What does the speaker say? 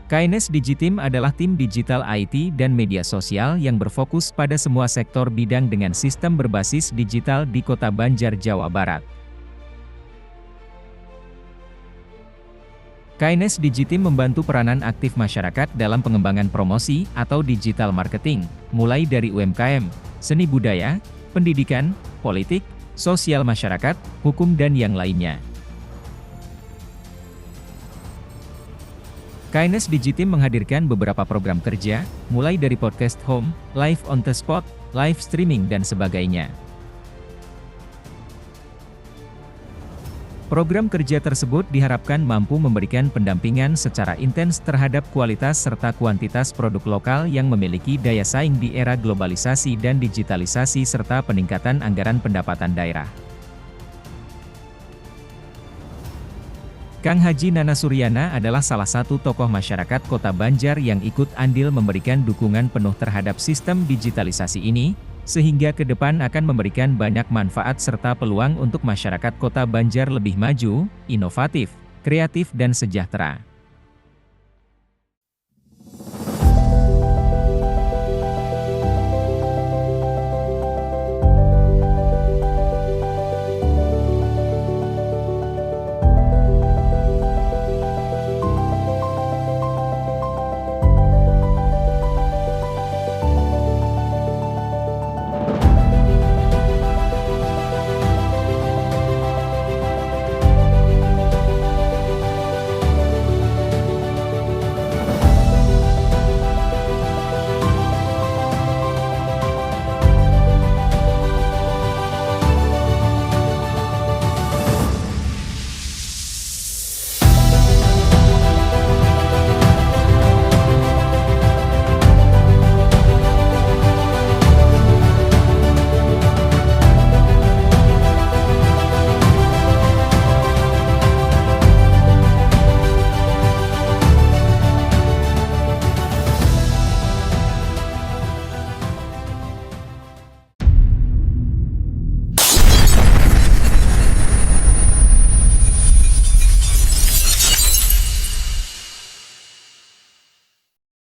KNS Digiteam adalah tim digital IT dan media sosial yang berfokus pada semua sektor bidang dengan sistem berbasis digital di Kota Banjar, Jawa Barat. KNS Digiteam membantu peranan aktif masyarakat dalam pengembangan promosi atau digital marketing, mulai dari UMKM, seni budaya, pendidikan, politik, sosial masyarakat, hukum dan yang lainnya. KNS Digiteam menghadirkan beberapa program kerja, mulai dari podcast home, live on the spot, live streaming dan sebagainya. Program kerja tersebut diharapkan mampu memberikan pendampingan secara intens terhadap kualitas serta kuantitas produk lokal yang memiliki daya saing di era globalisasi dan digitalisasi serta peningkatan anggaran pendapatan daerah. Kang Haji Nana Suryana adalah salah satu tokoh masyarakat Kota Banjar yang ikut andil memberikan dukungan penuh terhadap sistem digitalisasi ini, sehingga ke depan akan memberikan banyak manfaat serta peluang untuk masyarakat Kota Banjar lebih maju, inovatif, kreatif dan sejahtera.